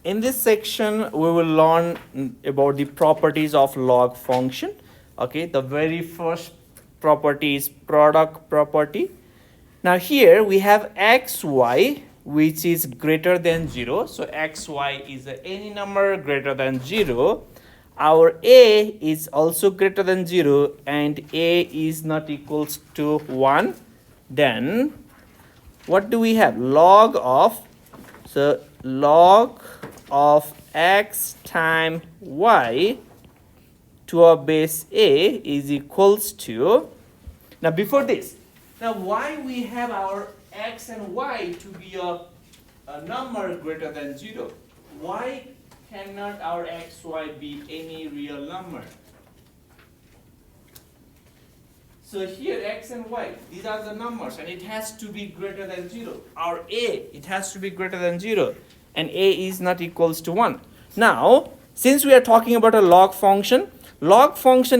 in this section, we will learn about the properties of log function. Okay, the very first property is product property. Now here we have xy which is greater than 0. So xy is any number greater than 0. Our a is also greater than 0 and a is not equals to 1. Then what do we have? Log of, so log of x times y to a base a is equals to, now before this, now why we have our x and y to be a number greater than 0? Why cannot our xy be any real number? So here x and y, these are the numbers and it has to be greater than 0. Our a, it has to be greater than 0 and a is not equals to 1. Now, since we are talking about a log function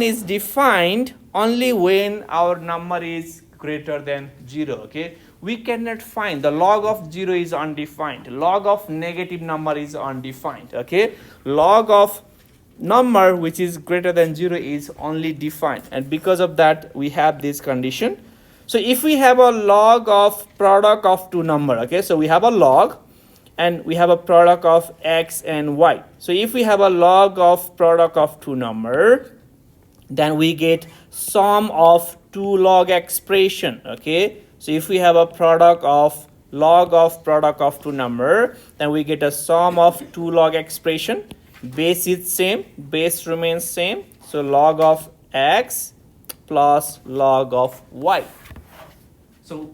is defined only when our number is greater than 0, okay? We cannot find, the log of 0 is undefined, log of negative number is undefined, okay? Log of number which is greater than 0 is only defined, and because of that we have this condition. So if we have a log of product of two number, okay, so we have a log and we have a product of x and y. So if we have a log of product of two number, then we get sum of two log expression, okay? So if we have a product of log of product of two number, then we get a sum of two log expression. Base is same, base remains same, so log of x plus log of y. So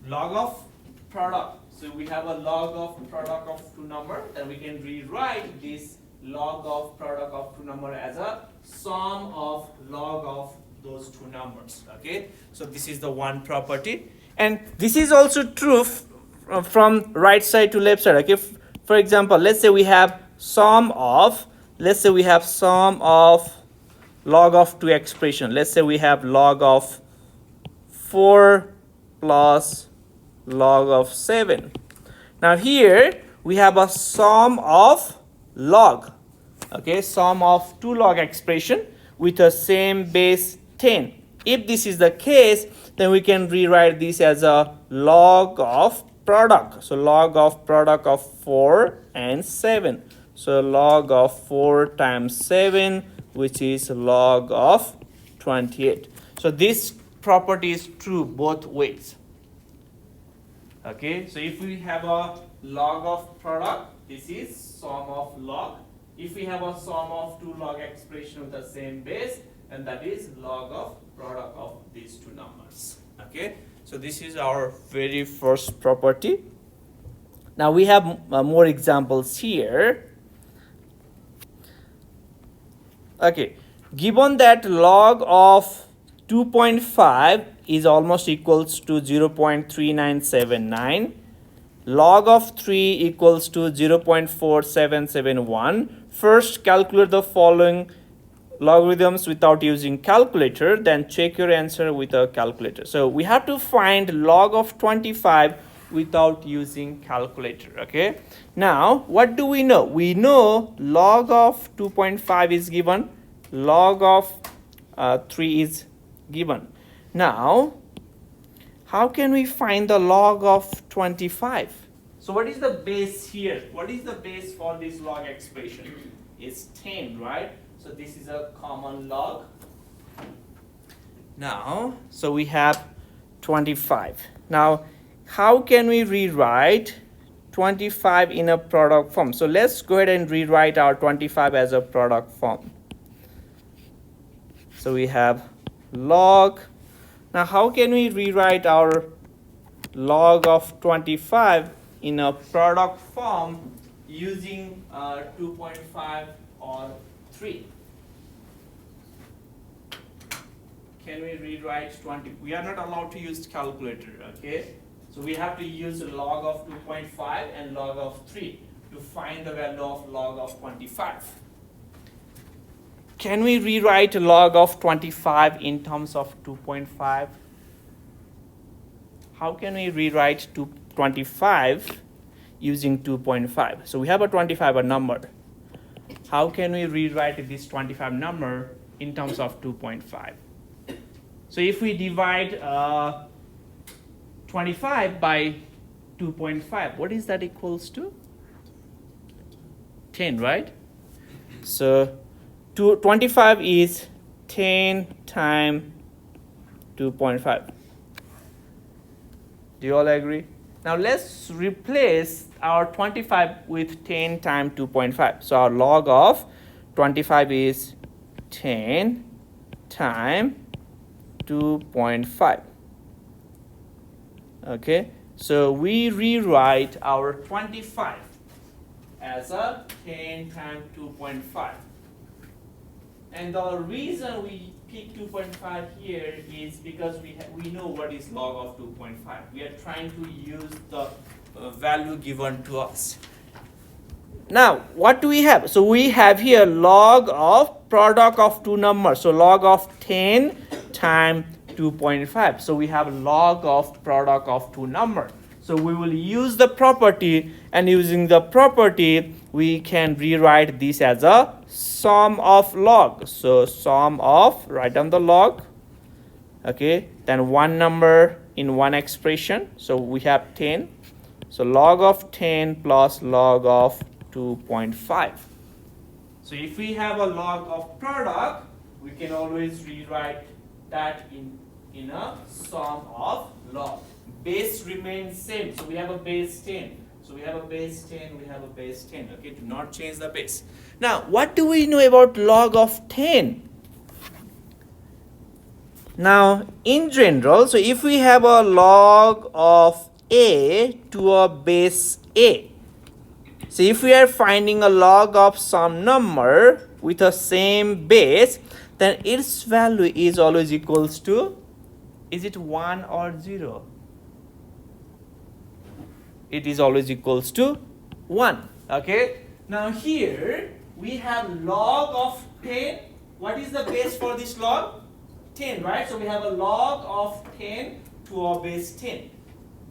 log of product, so we have a log of product of two number, then we can rewrite this log of product of two number as a sum of log of those two numbers, okay? So this is the one property, and this is also true from right side to left side, okay? For example, let's say we have sum of, log of two expression. Let's say we have log of 4 plus log of 7. Now here we have a sum of log, okay, sum of two log expression with a same base 10. If this is the case, then we can rewrite this as a log of product. So log of product of 4 and 7. So log of 4 times 7, which is log of 28. So this property is true both ways. Okay, so if we have a log of product, this is sum of log. If we have a sum of two log expression with the same base, and that is log of product of these two numbers. Okay, so this is our very first property. Now we have more examples here. Okay, given that log of 2.5 is almost equals to 0.3979, log of 3 equals to 0.4771, first calculate the following logarithms without using calculator, then check your answer with a calculator. So we have to find log of 25 without using calculator, okay? Now what do we know? We know log of 2.5 is given, log of 3 is given. Now how can we find the log of 25? So what is the base here? What is the base for this log expression? It's 10, right? So this is a common log. Now, so we have 25. Now, how can we rewrite 25 in a product form? So let's go ahead and rewrite our 25 as a product form. So we have log. Now, how can we rewrite our log of 25 in a product form using 2.5 or 3? Can we rewrite 20? We are not allowed to use calculator, okay? So we have to use log of 2.5 and log of 3 to find the value of log of 25. Can we rewrite log of 25 in terms of 2.5? How can we rewrite 25 using 2.5. So we have a 25 a number. How can we rewrite this 25 number in terms of 2.5? So if we divide 25 by 2.5, what is that equals to? 10, right? So 25 is 10 times 2.5. Do you all agree? Now let's replace our 25 with 10 times 2.5. So our log of 25 is 10 times 2.5. Okay, so we rewrite our 25 as a 10 times 2.5. And the reason we pick 2.5 here is because we know what is log of 2.5. We are trying to use the value given to us. Now, what do we have? So we have here log of product of two numbers. So log of 10 times 2.5. So we have log of product of two numbers. So we will use the property, and using the property, we can rewrite this as a sum of log. So sum of, write down the log, okay, then one number in one expression. So we have 10. So log of 10 plus log of 2.5. So if we have a log of product, we can always rewrite that in a sum of log. Base remains same. So we have a base 10. So we have a base 10, we have a base 10. Okay, do not change the base. Now, what do we know about log of 10? Now, in general, so if we have a log of a to a base a, so if we are finding a log of some number with a same base, then its value is always equals to, is it 1 or 0? It is always equals to 1. Okay. Now here we have log of 10. What is the base for this log? 10, right? So we have a log of 10 to a base 10.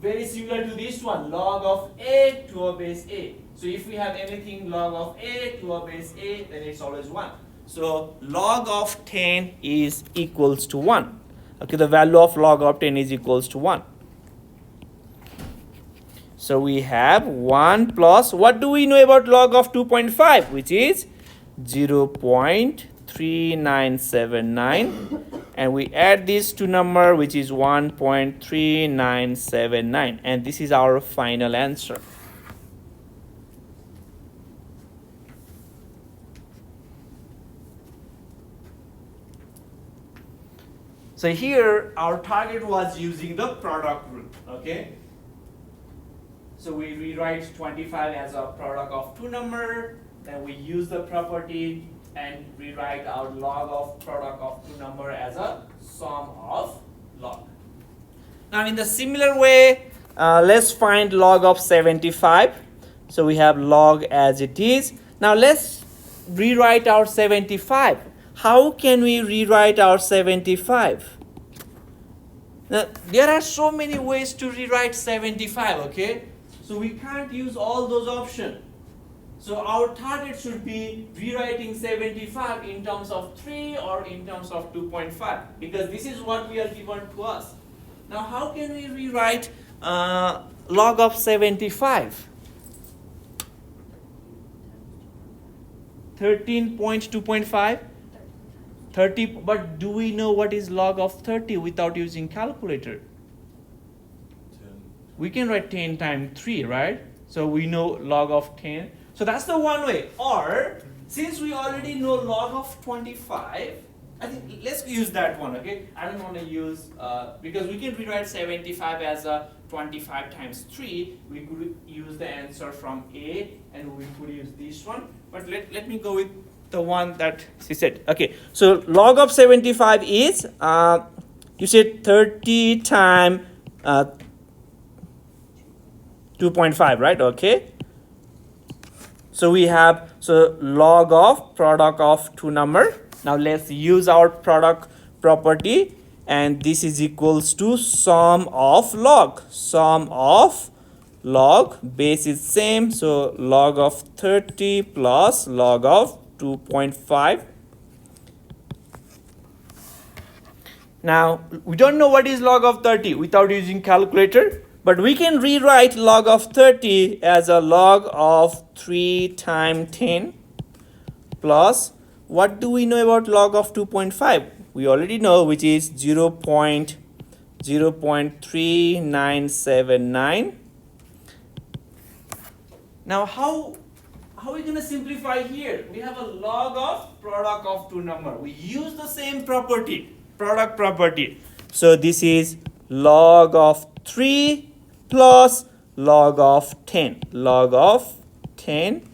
Very similar to this one, log of a to a base a. So if we have anything log of a to a base a, then it's always 1. So log of 10 is equals to 1. Okay, the value of log of 10 is equals to 1. So we have 1 plus, what do we know about log of 2.5? Which is 0.3979. And we add these two number, which is 1.3979. And this is our final answer. So here our target was using the product rule. Okay. So we rewrite 25 as a product of two number, then we use the property and rewrite our log of product of two number as a sum of log. Now in the similar way, let's find log of 75. So we have log as it is. Now let's rewrite our 75. How can we rewrite our 75? Now there are so many ways to rewrite 75, okay? So we can't use all those options. So our target should be rewriting 75 in terms of 3 or in terms of 2.5, because this is what we are given to us. Now how can we rewrite log of 75? 13.2.5? 30, but do we know what is log of 30 without using calculator? We can write 10 times 3, right? So we know log of 10. So that's the one way. Or, since we already know log of 25, I think let's use that one, okay? I don't want to use, because we can rewrite 75 as a 25 times 3. We could use the answer from A, and we could use this one. But let me go with the one that she said. Okay, so log of 75 is, you said 30 times 2.5, right? Okay. So we have, so log of product of two number. Now let's use our product property, and this is equals to sum of log. Sum of log, base is same, so log of 30 plus log of 2.5. Now, we don't know what is log of 30 without using calculator, but we can rewrite log of 30 as a log of 3 times 10 plus, what do we know about log of 2.5? We already know, which is 0.3979. Now, how are we going to simplify here? We have a log of product of two number. We use the same property, product property. So this is log of 3 plus log of 10. Log of 10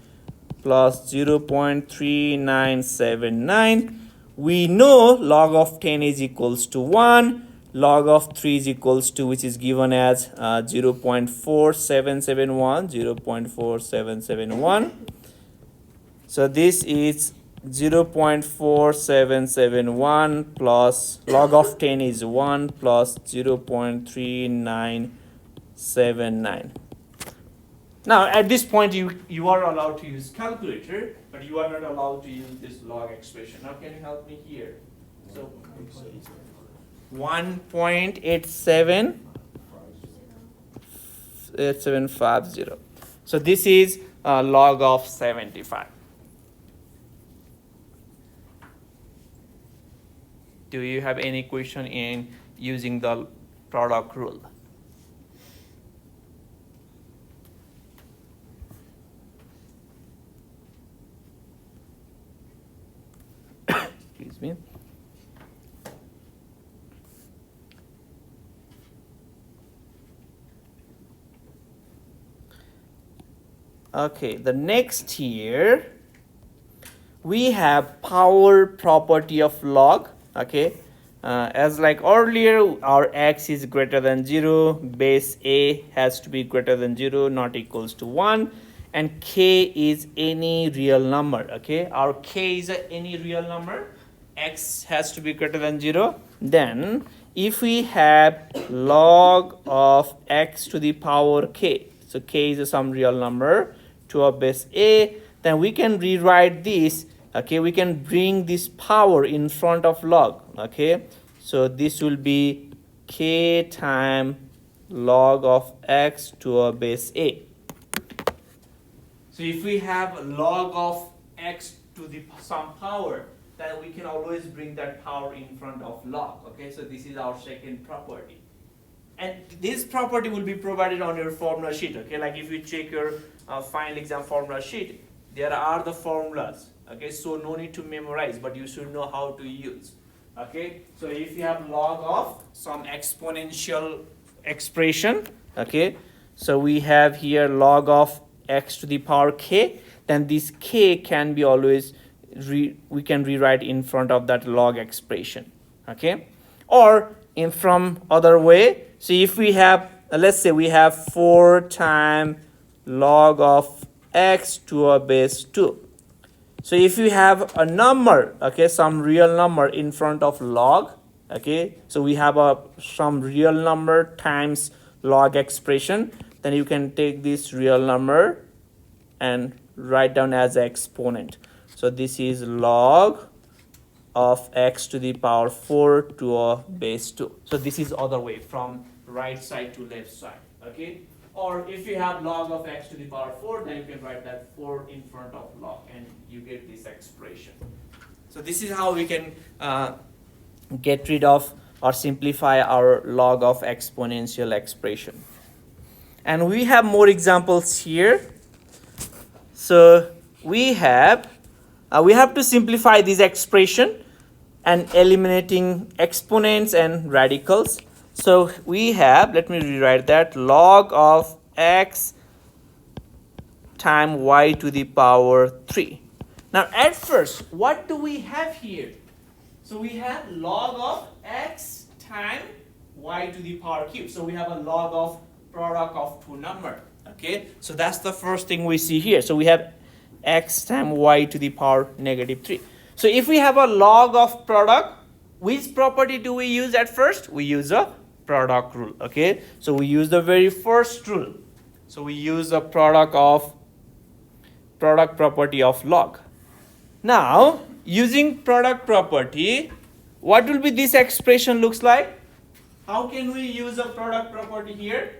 plus 0.3979. We know log of 10 is equals to 1. Log of 3 is equals to, which is given as 0.4771. 0.4771. So this is 0.4771 plus log of 10 is 1 plus 0.3979. Now at this point you are allowed to use calculator, but you are not allowed to use this log expression. Now can you help me here? So 1.8750. So this is log of 75. Do you have any question in using the product rule? Excuse me. Okay, the next here we have power property of log. Okay, as like earlier, our x is greater than 0, base a has to be greater than 0, not equals to 1, and k is any real number. Okay, our k is any real number, x has to be greater than 0. Then if we have log of x to the power k, so k is some real number to a base a, then we can rewrite this. Okay, we can bring this power in front of log. Okay, so this will be k times log of x to a base a. So if we have log of x to the some power, then we can always bring that power in front of log. Okay, so this is our second property. And this property will be provided on your formula sheet. Okay, like if you check your final exam formula sheet, there are the formulas. Okay, so no need to memorize, but you should know how to use. Okay, so if you have log of some exponential expression, okay, so we have here log of x to the power k, then this k can be always we can rewrite in front of that log expression. Okay, or in from other way, so if we have let's say we have 4 times log of x to a base 2. So if you have a number, okay, some real number in front of log, okay, so we have some real number times log expression, then you can take this real number and write down as exponent. So this is log of x to the power 4 to a base 2. So this is other way, from right side to left side. Okay, or if you have log of x to the power 4, then you can write that 4 in front of log and you get this expression. So this is how we can get rid of or simplify our log of exponential expression. And we have more examples here. So we have to simplify this expression and eliminating exponents and radicals. So we have, let me rewrite that, log of x times y to the power 3. Now at first, what do we have here? So we have log of x times y to the power cube. So we have a log of product of two number. Okay, so that's the first thing we see here. So we have x times y to the power -3. So if we have a log of product, which property do we use at first? We use a product rule. Okay, so we use the very first rule. So we use the product property of log. Now, using product property, what will be this expression looks like? How can we use a product property here?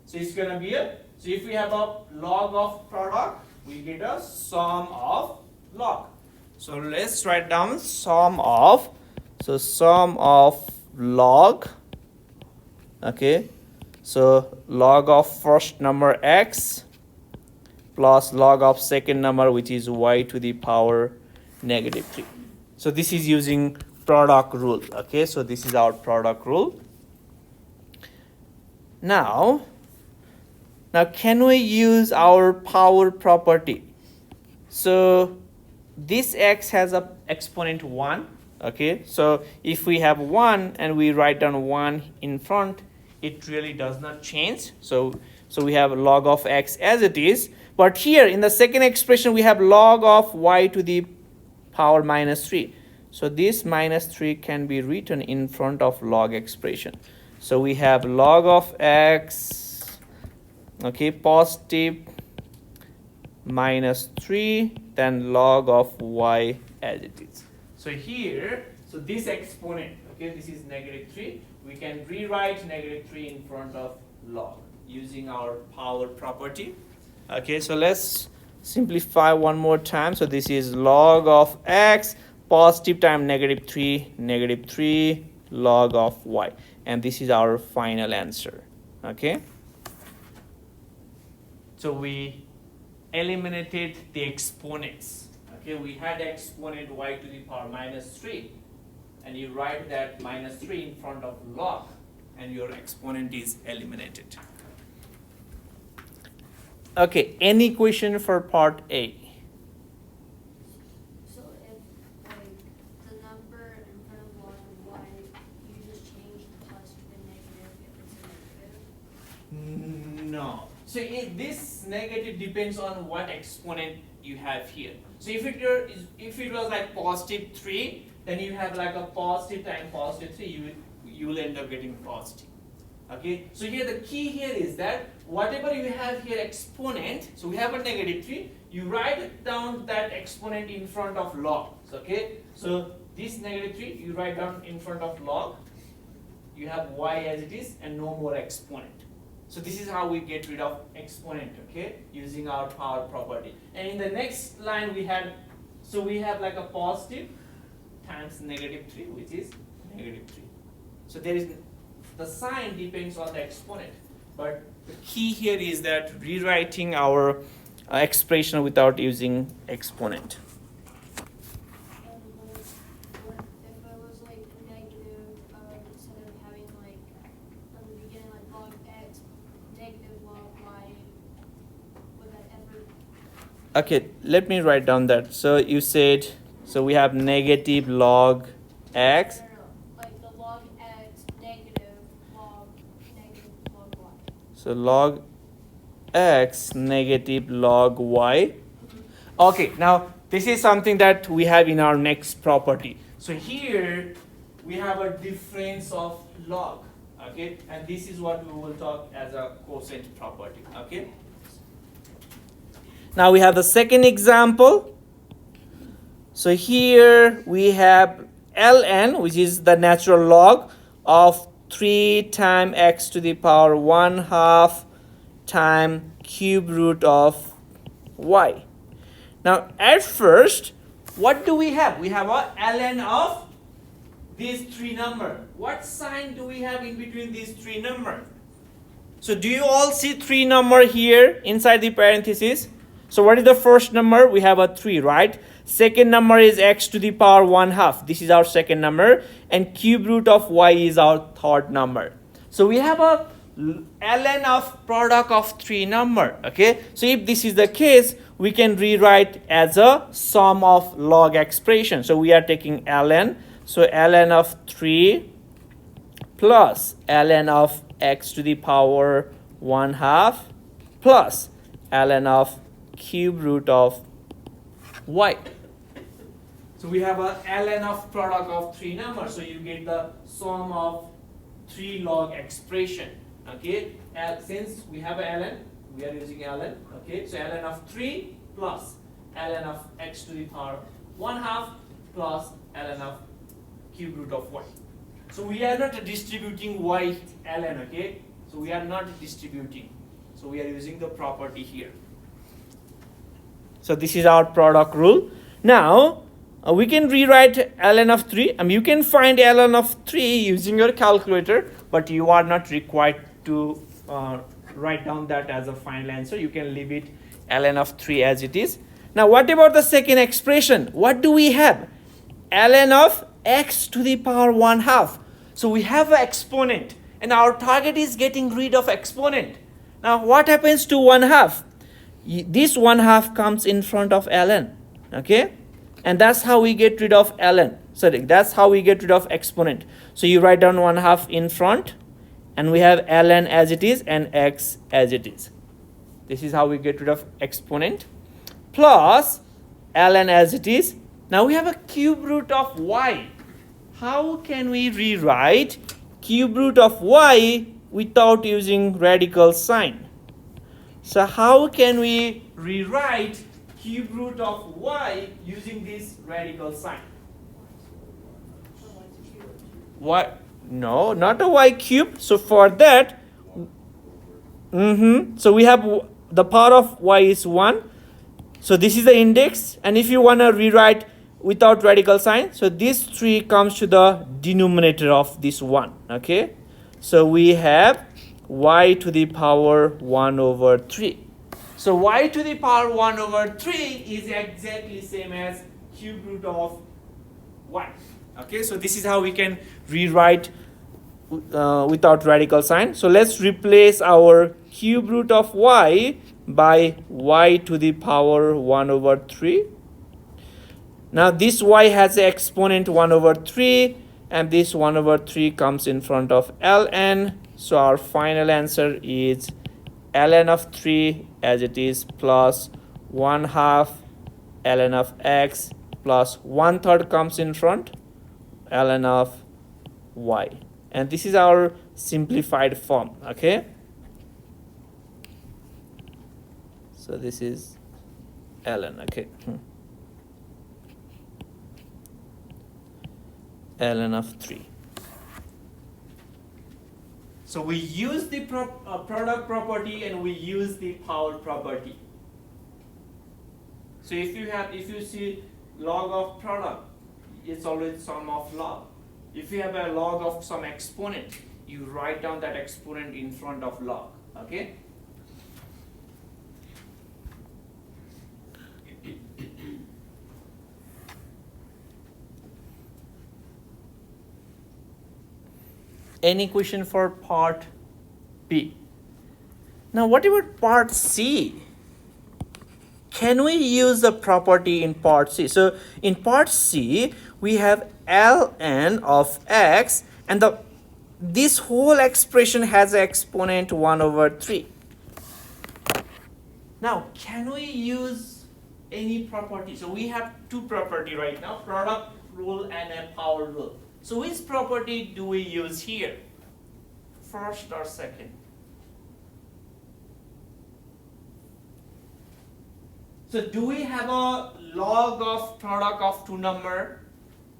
So it's gonna be so if we have a log of product, we get a sum of log. So let's write down sum of log. Okay, so log of first number x plus log of second number, which is y to the power -3. So this is using product rule. Okay, so this is our product rule. Now can we use our power property? So this x has a exponent 1. Okay, so if we have 1 and we write down 1 in front, it really does not change. So we have log of x as it is. But here in the second expression, we have log of y to the power -3. So this -3 can be written in front of log expression. So we have log of x, okay, positive -3, then log of y as it is. So here, so this exponent, okay, this is -3. We can rewrite -3 in front of log using our power property. Okay, so let's simplify one more time. So this is log of x, positive time -3, log of y. And this is our final answer. Okay. So we eliminated the exponents. Okay, we had exponent y to the power -3. And you write that -3 in front of log, and your exponent is eliminated. Okay, any question for part A? So if like the number in front of log of y, you just change the plus to the negative if it's a negative? No. So this negative depends on what exponent you have here. So if it was like +3, then you have like a positive times +3, you will end up getting positive. Okay, so here the key here is that whatever you have here exponent, so we have a -3, you write down that exponent in front of log. Okay, so this -3 you write down in front of log, you have y as it is and no more exponent. So this is how we get rid of exponent, okay, using our power property. And in the next line we have like a positive times -3, which is -3. So there is the sign depends on the exponent, but the key here is that rewriting our expression without using exponent. And if it was like negative, instead of having like at the beginning like log x, negative log y, would that ever? Okay, let me write down that. So you said, so we have negative log x. No, like the log x, negative log y. So log x negative log y. Okay, now this is something that we have in our next property. So here we have a difference of log, okay, and this is what we will talk as a quotient property. Okay, now we have the second example. So here we have ln, which is the natural log of 3 times x to the power 1/2 times cube root of y. Now at first, what do we have? We have a ln of these three numbers. What sign do we have in between these three numbers? So do you all see three number here inside the parentheses? So what is the first number? We have a 3, right? Second number is x to the power 1/2. This is our second number. And cube root of y is our third number. So we have a ln of product of three number. Okay. So if this is the case, we can rewrite as a sum of log expression. So we are taking ln. So ln of 3 plus ln of x to the power 1/2 plus ln of cube root of y. So we have a ln of product of three numbers. So you get the sum of 3 log expression. Okay. Since we have a ln, we are using ln, okay? So ln of 3 plus ln of x to the power 1/2 plus ln of cube root of y. So we are not distributing y ln, okay? So we are not distributing. So we are using the property here. So this is our product rule. Now we can rewrite ln of 3. You can find ln of 3 using your calculator, but you are not required to write down that as a final answer. You can leave it ln of 3 as it is. Now what about the second expression? What do we have? Ln of x to the power 1/2. So we have an exponent and our target is getting rid of exponent. Now what happens to 1/2? This 1/2 comes in front of ln, okay? And that's how we get rid of ln. Sorry, that's how we get rid of exponent. So you write down 1/2 in front and we have ln as it is and x as it is. This is how we get rid of exponent plus ln as it is. Now we have a cube root of y. How can we rewrite cube root of y without using radical sign? So how can we rewrite cube root of y using this radical sign? What? No, not a y cube. So for that, so we have the power of y is 1. So this is the index. And if you want to rewrite without radical sign, so this 3 comes to the denominator of this 1. Okay. So we have y to the power 1/3. So y to the power 1/3 is exactly same as cube root of y. Okay, so this is how we can rewrite without radical sign. So let's replace our cube root of y by y to the power 1/3. Now this y has an exponent 1/3 and this 1/3 comes in front of ln. So our final answer is ln of 3 as it is plus 1/2 ln of x plus 1/3 comes in front ln of y. And this is our simplified form, okay? So this is ln, okay? ln of 3. So we use the product property and we use the power property. So if you see log of product, it's always sum of log. If you have a log of some exponent, you write down that exponent in front of log, okay? Any question for part B? Now what about part C? Can we use the property in part C? So in part C, we have ln of x and this whole expression has an exponent 1/3. Now can we use any property? So we have two property right now, product rule and a power rule. So which property do we use here? First or second? So do we have a log of product of two number?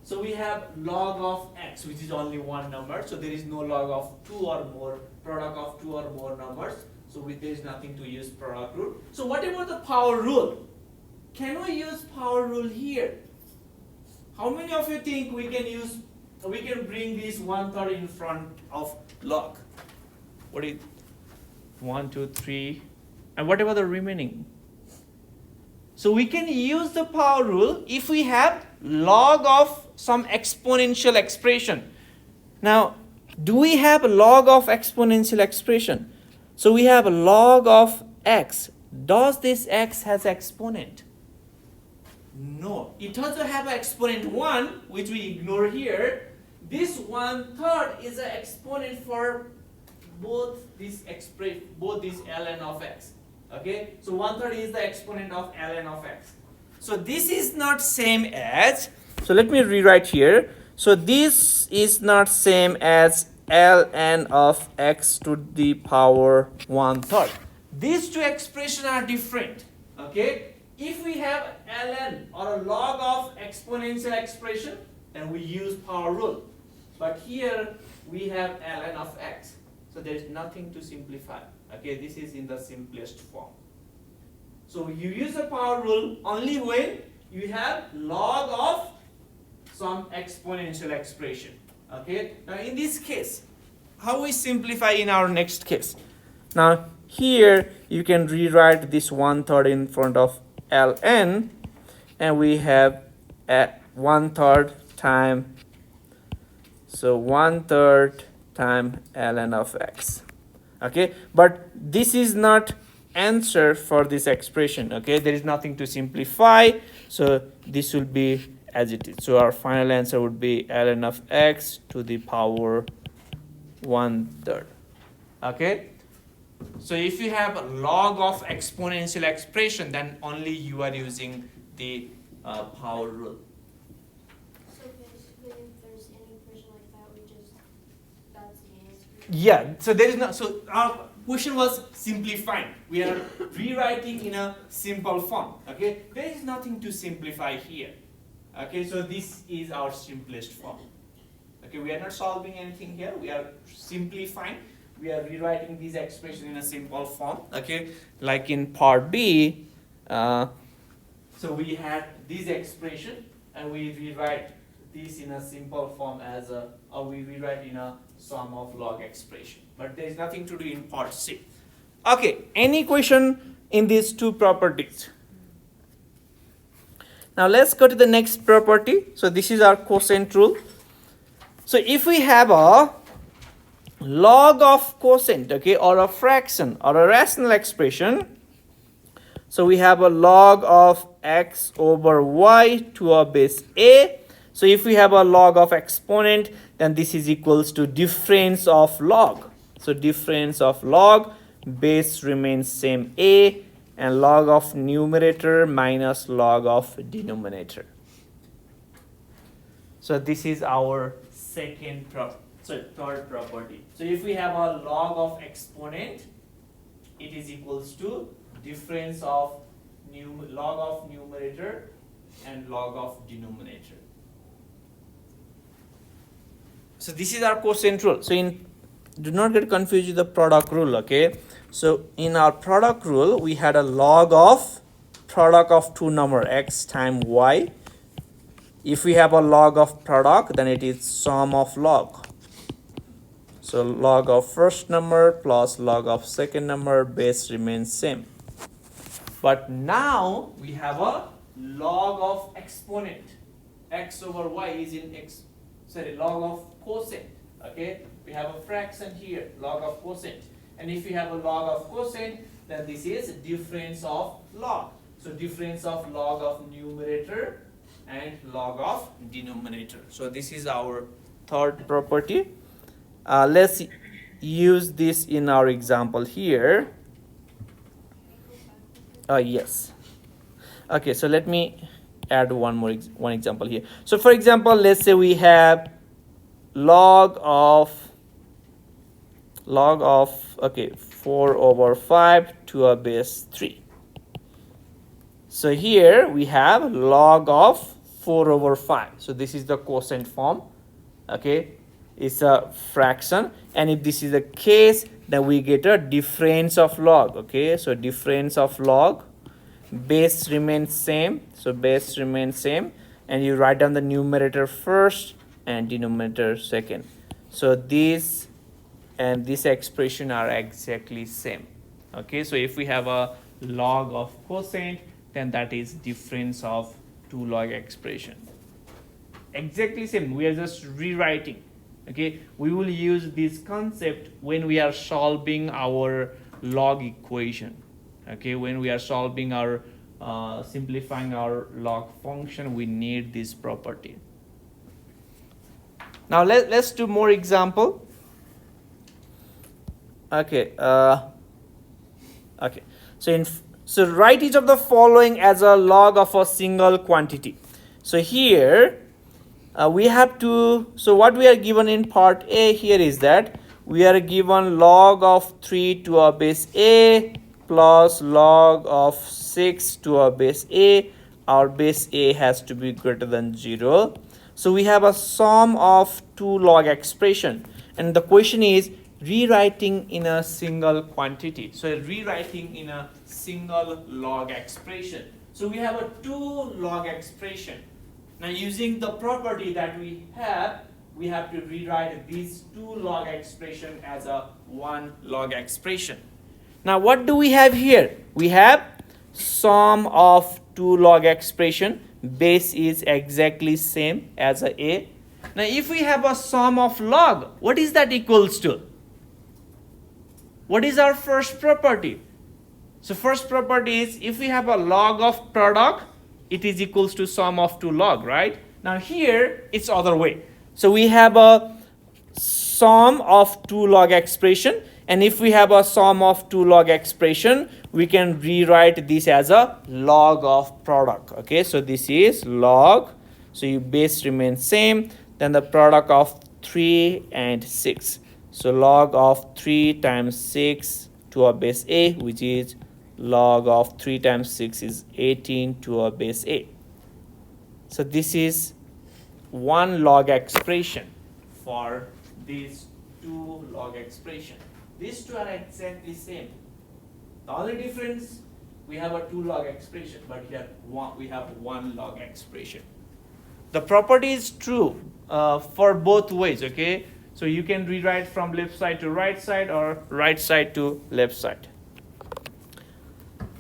So we have log of x, which is only one number. So there is no log of two or more, product of two or more numbers. So there is nothing to use product rule. So what about the power rule? Can we use power rule here? How many of you think we can bring this 1/3 in front of log? What is 1, 2, 3, and what about the remaining? So we can use the power rule if we have log of some exponential expression. Now, do we have a log of exponential expression? So we have a log of x. Does this x has exponent? No. It also have an exponent 1, which we ignore here. This 1/3 is an exponent for both these ln of x. Okay, so 1/3 is the exponent of ln of x. So this is not same as, so let me rewrite here. So this is not same as ln of x to the power 1/3. these two expressions are different. Okay, if we have ln or a log of exponential expression, then we use power rule. But here we have ln of x, so there is nothing to simplify. Okay, this is in the simplest form. So you use the power rule only when you have log of some exponential expression. Okay, now in this case, how we simplify in our next case? Now here you can rewrite this 1/3 in front of ln, and we have at 1/3 time, so 1/3 time ln of x. Okay, but this is not answer for this expression. Okay, there is nothing to simplify, so this will be as it is. So our final answer would be ln of x to the power 1/3. Okay, so if you have a log of exponential expression, then only you are using the power rule. So basically, if there's any equation like that, that's the answer. Yeah, so there is no, so our question was simplifying. We are rewriting in a simple form. Okay, there is nothing to simplify here. Okay, so this is our simplest form. Okay, we are not solving anything here. We are simplifying. We are rewriting this expression in a simple form. Okay, like in part B. So we had this expression, and we rewrite this in a simple form as a, or we rewrite in a sum of log expression. But there is nothing to do in part C. Okay, any question in these two properties? Now let's go to the next property. So this is our quotient rule. So if we have a log of quotient, okay, or a fraction or a rational expression, so we have a log of x over y to a base a. So if we have a log of exponent, then this is equals to difference of log. So difference of log, base remains same a, and log of numerator minus log of denominator. So this is our third property. So if we have a log of exponent, it is equals to difference of log of numerator and log of denominator. So this is our quotient rule. So do not get confused with the product rule. Okay, so in our product rule, we had a log of product of two number x times y. If we have a log of product, then it is sum of log. So log of first number plus log of second number, base remains same. But now we have a log of exponent. X over y is in log of quotient. Okay, we have a fraction here, log of quotient. And if you have a log of quotient, then this is difference of log. So difference of log of numerator and log of denominator. So this is our third property. Let's use this in our example here. Yes. Okay, so let me add one example here. So for example, let's say we have log of 4 over 5 to a base 3. So here we have log of 4 over 5. So this is the quotient form. Okay, it's a fraction, and if this is the case, then we get a difference of log. Okay, so difference of log, base remains same, so base remains same, and you write down the numerator first and denominator second. So this and this expression are exactly same. Okay, so if we have a log of quotient, then that is difference of two log expression. Exactly same, we are just rewriting. Okay, we will use this concept when we are solving our log equation. Okay, when we are solving our simplifying our log function, we need this property. Now let's do more example. Okay, okay, so write each of the following as a log of a single quantity. So here we have to, so what we are given in part A here is that we are given log of 3 to a base a plus log of 6 to our base a. Our base a has to be greater than 0. So we have a sum of two log expression, and the question is rewriting in a single quantity. So rewriting in a single log expression. So we have a two log expression. Now using the property that we have to rewrite these two log expression as a one log expression. Now what do we have here? We have sum of two log expression. Base is exactly same as a. Now if we have a sum of log, what is that equals to? What is our first property? So first property is if we have a log of product, it is equals to sum of two log, right? Now here it's other way. So we have a sum of two log expression, and if we have a sum of two log expression, we can rewrite this as a log of product. Okay, so this is log, so your base remains same, then the product of 3 and 6. So log of 3 times 6 to our base a, which is log of 3 times 6 is 18 to our base a. So this is one log expression for these two log expression. These two are exactly same. The only difference, we have a two log expression, but here we have one log expression. The property is true for both ways, okay? So you can rewrite from left side to right side or right side to left side.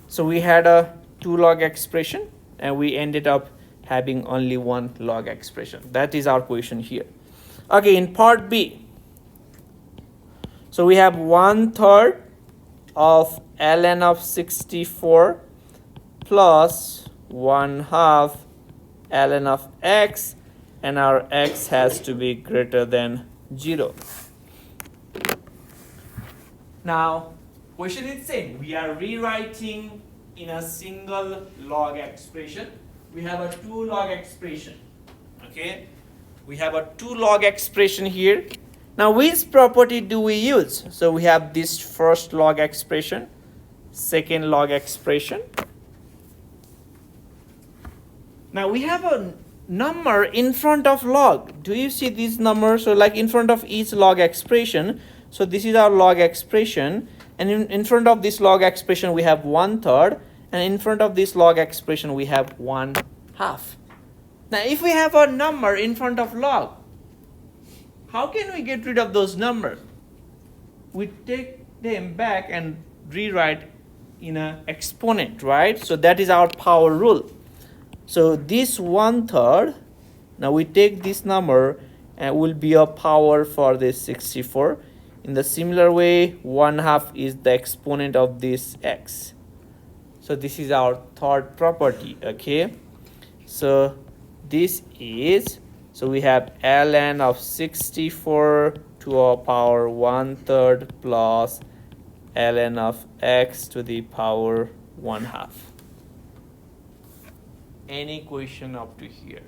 So we had a two log expression and we ended up having only one log expression. That is our question here. Okay, in part B, so we have 1/3 of ln of 64 plus 1/2 ln of x, and our x has to be greater than 0. Now question is same, we are rewriting in a single log expression. We have a two log expression. Okay, we have a two log expression here. Now which property do we use? So we have this first log expression, second log expression. Now we have a number in front of log. Do you see these numbers? So like in front of each log expression. So this is our log expression, and in front of this log expression we have 1/3, and in front of this log expression we have 1/2. Now if we have a number in front of log, how can we get rid of those numbers? We take them back and rewrite in an exponent, right? So that is our power rule. So this 1/3, now we take this number and will be a power for this 64. In the similar way, 1/2 is the exponent of this x. So this is our third property, okay? So this is, so we have ln of 64 to the power 1/3 plus ln of x to the power 1/2. Any question up to here?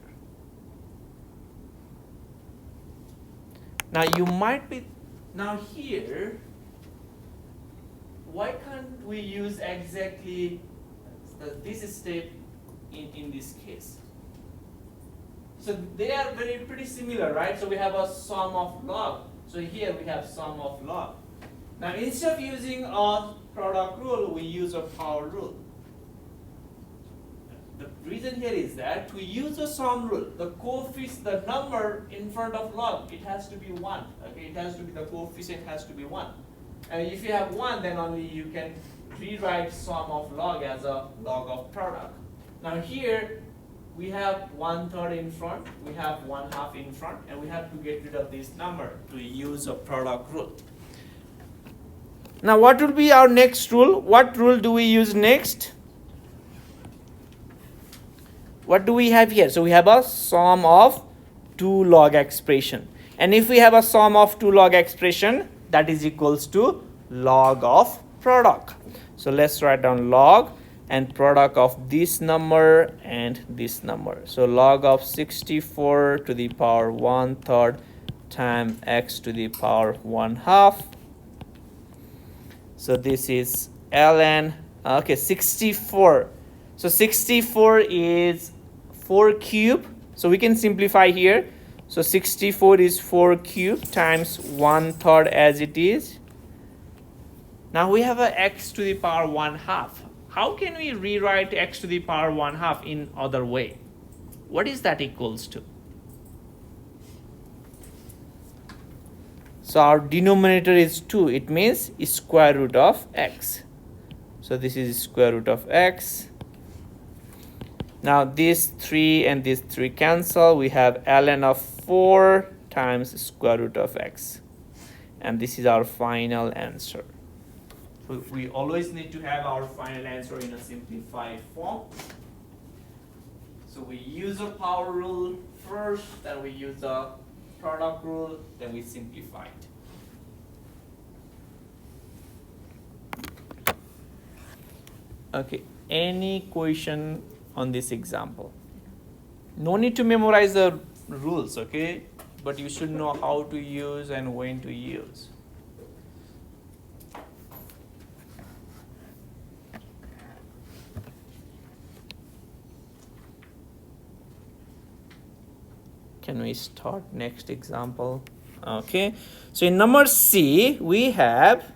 Now you might be, now here, why can't we use exactly this step in this case? So they are pretty similar, right? So we have a sum of log. So here we have sum of log. Now instead of using a product rule, we use a power rule. The reason here is that to use a sum rule, the coefficient, the number in front of log, it has to be 1. Okay, it has to be, the coefficient has to be 1. And if you have 1, then only you can rewrite sum of log as a log of product. Now here we have 1/3 in front, we have 1/2 in front, and we have to get rid of this number to use a product rule. Now what will be our next rule? What rule do we use next? What do we have here? So we have a sum of two log expression. And if we have a sum of two log expression, that is equals to log of product. So let's write down log and product of this number and this number. So log of 64 to the power 1/3 times x to the power 1/2. So this is ln, okay, 64. So 64 is 4 cube. So we can simplify here. So 64 is 4 cube times 1/3 as it is. Now we have a x to the power 1/2. How can we rewrite x to the power 1/2 in other way? What is that equals to? So our denominator is 2. It means square root of x. So this is square root of x. Now this 3 and this 3 cancel. We have ln of 4 times square root of x. And this is our final answer. So we always need to have our final answer in a simplified form. So we use a power rule first, then we use a product rule, then we simplify it. Okay, any question on this example? No need to memorize the rules, okay? But you should know how to use and when to use. Can we start next example? Okay, so in number C, we have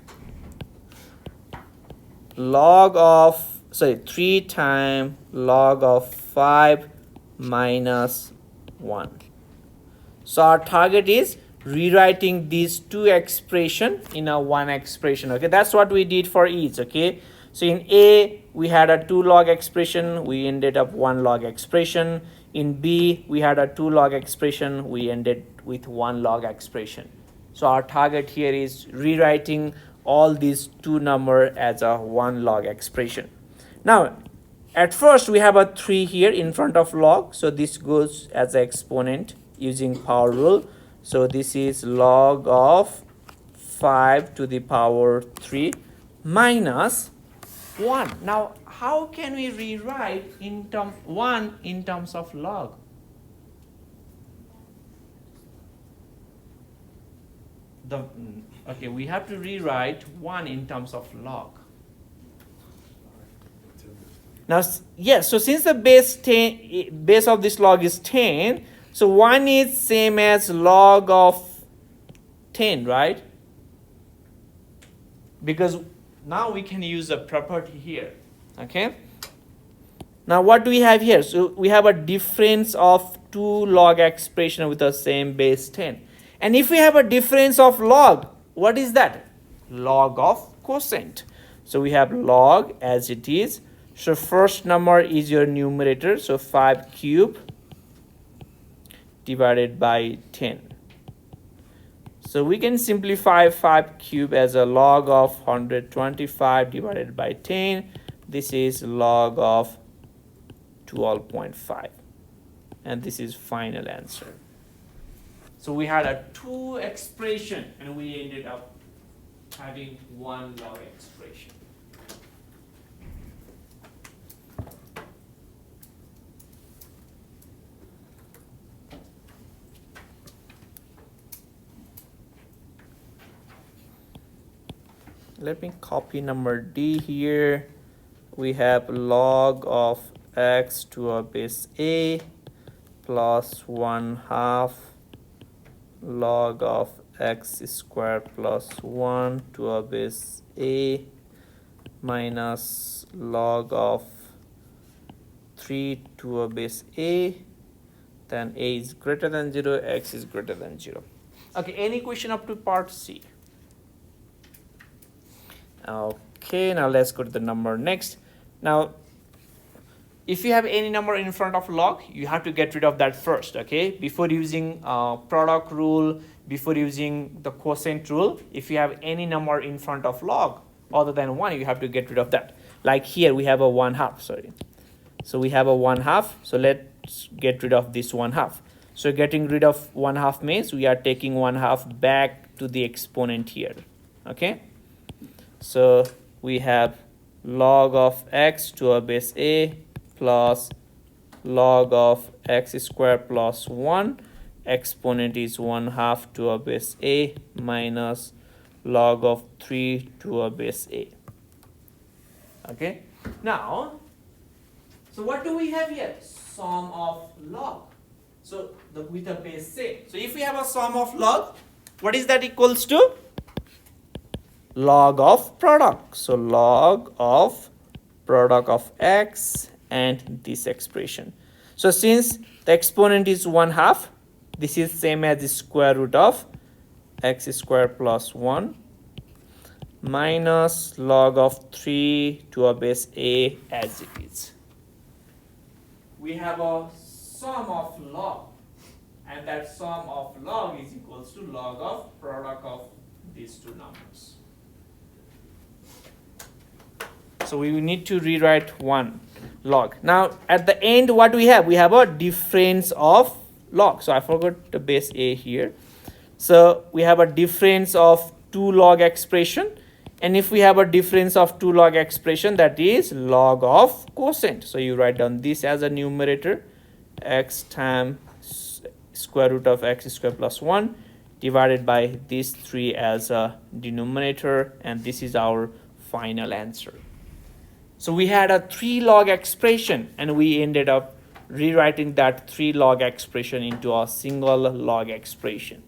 log of, 3 times log of 5 minus 1. So our target is rewriting these two expression in a one expression. Okay, that's what we did for each. Okay, so in A we had a 2 log expression, we ended up 1 log expression. In B we had a 2 log expression, we ended with 1 log expression. So our target here is rewriting all these two number as a 1 log expression. Now at first we have a 3 here in front of log, so this goes as an exponent using power rule. So this is log of 5 to the power 3 minus 1. Now how can we rewrite in term 1 in terms of log? Okay, we have to rewrite 1 in terms of log. Now, yes, so since the base of this log is 10, so 1 is same as log of 10, right? Because now we can use a property here, okay? Now what do we have here? So we have a difference of 2 log expression with the same base 10. And if we have a difference of log, what is that? Log of quotient. So we have log as it is. So first number is your numerator, so 5 cube divided by 10. So we can simplify 5 cube as a log of 125 divided by 10. This is log of 12.5. And this is final answer. So we had a 2 expression and we ended up having 1 log expression. Let me copy number D here. We have log of x to a base a plus 1/2 log of x squared plus 1 to a base a minus log of 3 to a base a. Then a is greater than 0, x is greater than 0. Okay, any question up to part C? Okay, now let's go to the number next. Now if you have any number in front of log, you have to get rid of that first, okay? Before using product rule, before using the quotient rule, if you have any number in front of log other than 1, you have to get rid of that. Like here we have a 1/2, sorry. So we have a 1/2, so let's get rid of this 1/2. So getting rid of 1/2 means we are taking 1/2 back to the exponent here, okay? So we have log of x to a base a plus log of x squared plus 1. Exponent is 1/2 to a base a minus log of 3 to a base a. Okay. Now, so what do we have here? Sum of log. So with a base same. So if we have a sum of log, what is that equals to? Log of product. So log of product of x and this expression. So since the exponent is 1/2, this is same as the square root of x squared plus 1 minus log of 3 to a base a as it is. We have a sum of log, and that sum of log is equals to log of product of these two numbers. So we need to rewrite one log. Now at the end, what we have? We have a difference of log. So I forgot the base a here. So we have a difference of 2 log expression, and if we have a difference of 2 log expression, that is log of quotient. So you write down this as a numerator, x times square root of x squared plus 1 divided by these 3 as a denominator, and this is our final answer. So we had a 3 log expression, and we ended up rewriting that 3 log expression into a single log expression.